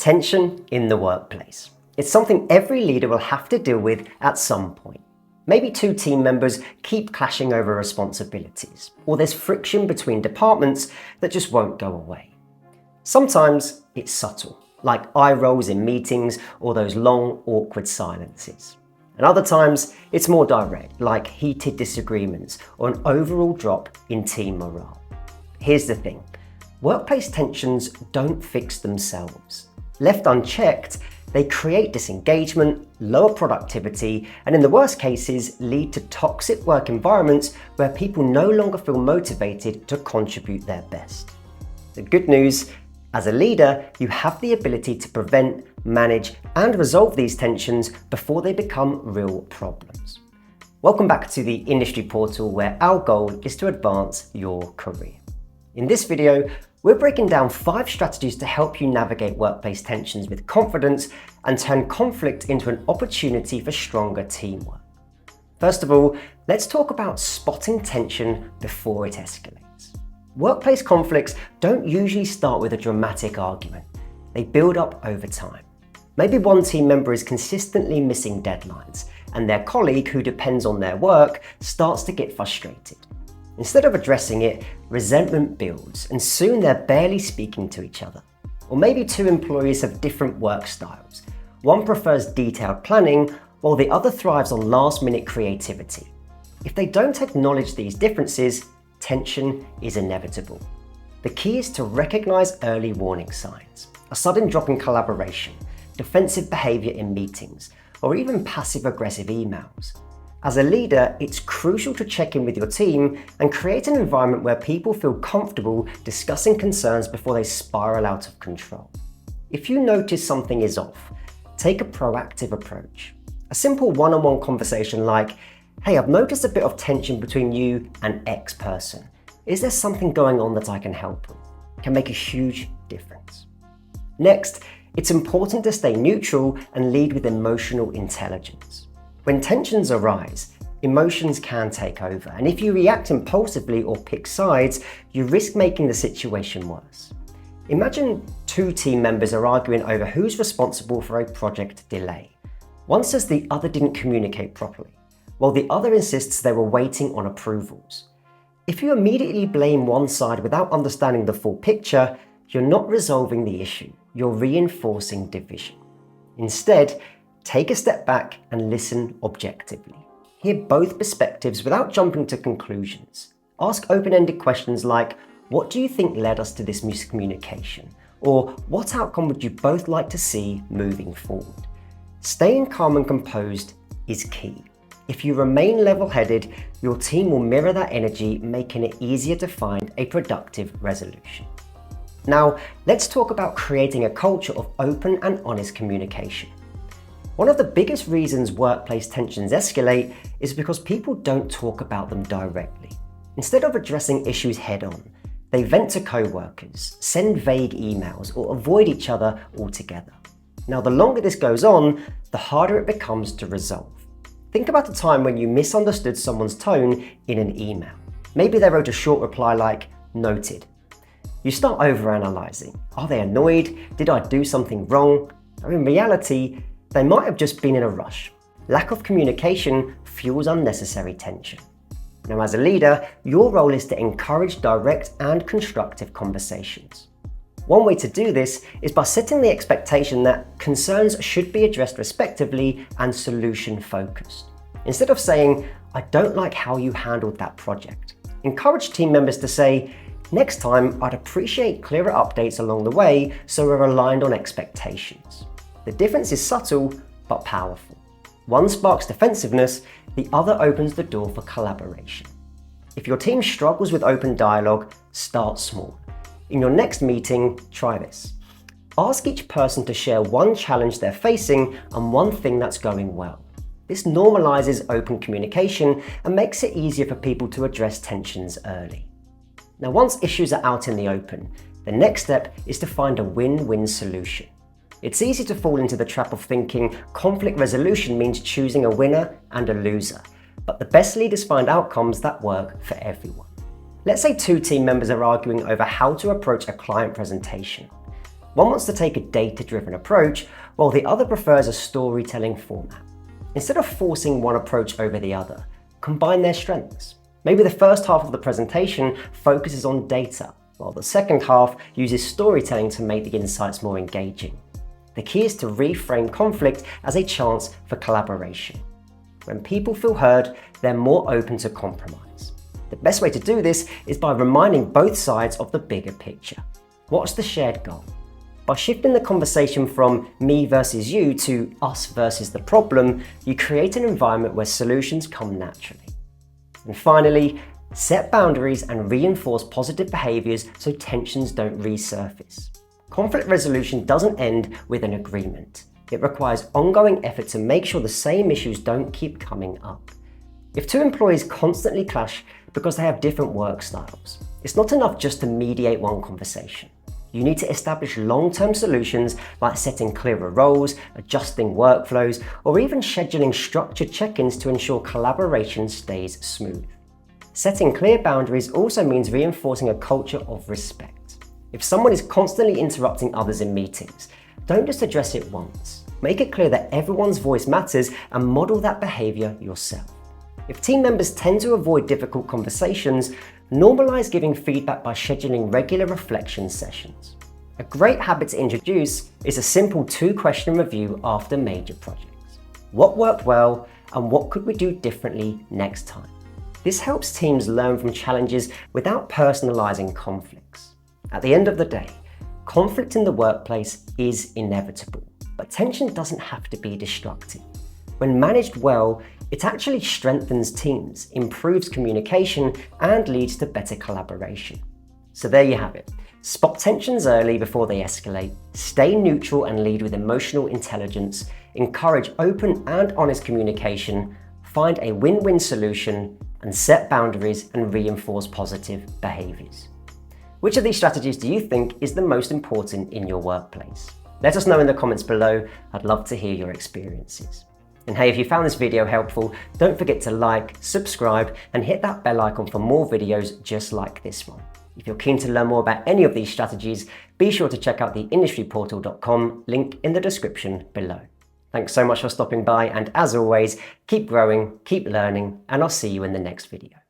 Tension in the workplace. It's something every leader will have to deal with at some point. Maybe two team members keep clashing over responsibilities, or there's friction between departments that just won't go away. Sometimes it's subtle, like eye rolls in meetings or those long, awkward silences. And other times it's more direct, like heated disagreements or an overall drop in team morale. Here's the thing, workplace tensions don't fix themselves. Left unchecked, they create disengagement, lower productivity, and in the worst cases, lead to toxic work environments where people no longer feel motivated to contribute their best. The good news, as a leader, you have the ability to prevent, manage, and resolve these tensions before they become real problems. Welcome back to the Industry Portal, where our goal is to advance your career. In this video, we're breaking down 5 strategies to help you navigate workplace tensions with confidence and turn conflict into an opportunity for stronger teamwork. First of all, let's talk about spotting tension before it escalates. Workplace conflicts don't usually start with a dramatic argument. They build up over time. Maybe one team member is consistently missing deadlines, and their colleague who depends on their work starts to get frustrated. Instead of addressing it, resentment builds, and soon they're barely speaking to each other. Or maybe two employees have different work styles. One prefers detailed planning, while the other thrives on last-minute creativity. If they don't acknowledge these differences, tension is inevitable. The key is to recognize early warning signs, a sudden drop in collaboration, defensive behavior in meetings, or even passive-aggressive emails. As a leader, it's crucial to check in with your team and create an environment where people feel comfortable discussing concerns before they spiral out of control. If you notice something is off, take a proactive approach. A simple one-on-one conversation like, "Hey, I've noticed a bit of tension between you and X person. Is there something going on that I can help with?" can make a huge difference. Next, it's important to stay neutral and lead with emotional intelligence. When tensions arise, emotions can take over, and if you react impulsively or pick sides, you risk making the situation worse. Imagine two team members are arguing over who's responsible for a project delay. One says the other didn't communicate properly, while the other insists they were waiting on approvals. If you immediately blame one side without understanding the full picture, you're not resolving the issue, you're reinforcing division. Instead, take a step back and listen objectively. Hear both perspectives without jumping to conclusions. Ask open-ended questions like, "What do you think led us to this miscommunication?" Or, "What outcome would you both like to see moving forward?" Staying calm and composed is key. If you remain level-headed, your team will mirror that energy, making it easier to find a productive resolution. Now, let's talk about creating a culture of open and honest communication. One of the biggest reasons workplace tensions escalate is because people don't talk about them directly. Instead of addressing issues head-on, they vent to co-workers, send vague emails, or avoid each other altogether. Now, the longer this goes on, the harder it becomes to resolve. Think about a time when you misunderstood someone's tone in an email. Maybe they wrote a short reply like, "Noted." You start overanalyzing. Are they annoyed? Did I do something wrong? Or in reality, they might have just been in a rush. Lack of communication fuels unnecessary tension. Now, as a leader, your role is to encourage direct and constructive conversations. One way to do this is by setting the expectation that concerns should be addressed respectively and solution-focused. Instead of saying, "I don't like how you handled that project," encourage team members to say, "Next time, I'd appreciate clearer updates along the way so we're aligned on expectations." The difference is subtle but powerful. One sparks defensiveness, the other opens the door for collaboration. If your team struggles with open dialogue, start small. In your next meeting, try this. Ask each person to share one challenge they're facing and one thing that's going well. This normalizes open communication and makes it easier for people to address tensions early. Now, once issues are out in the open, the next step is to find a win-win solution. It's easy to fall into the trap of thinking conflict resolution means choosing a winner and a loser, but the best leaders find outcomes that work for everyone. Let's say two team members are arguing over how to approach a client presentation. One wants to take a data-driven approach, while the other prefers a storytelling format. Instead of forcing one approach over the other, combine their strengths. Maybe the first half of the presentation focuses on data, while the second half uses storytelling to make the insights more engaging. The key is to reframe conflict as a chance for collaboration. When people feel heard, they're more open to compromise. The best way to do this is by reminding both sides of the bigger picture. What's the shared goal? By shifting the conversation from me versus you to us versus the problem, you create an environment where solutions come naturally. And finally, set boundaries and reinforce positive behaviours so tensions don't resurface. Conflict resolution doesn't end with an agreement. It requires ongoing effort to make sure the same issues don't keep coming up. If two employees constantly clash because they have different work styles, it's not enough just to mediate one conversation. You need to establish long-term solutions like setting clearer roles, adjusting workflows, or even scheduling structured check-ins to ensure collaboration stays smooth. Setting clear boundaries also means reinforcing a culture of respect. If someone is constantly interrupting others in meetings, don't just address it once. Make it clear that everyone's voice matters and model that behavior yourself. If team members tend to avoid difficult conversations, normalize giving feedback by scheduling regular reflection sessions. A great habit to introduce is a simple 2-question review after major projects. What worked well and what could we do differently next time? This helps teams learn from challenges without personalizing conflicts. At the end of the day, conflict in the workplace is inevitable, but tension doesn't have to be destructive. When managed well, it actually strengthens teams, improves communication, and leads to better collaboration. So there you have it. Spot tensions early before they escalate, stay neutral and lead with emotional intelligence, encourage open and honest communication, find a win-win solution, and set boundaries and reinforce positive behaviours. Which of these strategies do you think is the most important in your workplace? Let us know in the comments below. I'd love to hear your experiences. And hey, if you found this video helpful, don't forget to like, subscribe, and hit that bell icon for more videos just like this one. If you're keen to learn more about any of these strategies, be sure to check out the industryportal.com, link in the description below. Thanks so much for stopping by, and as always, keep growing, keep learning, and I'll see you in the next video.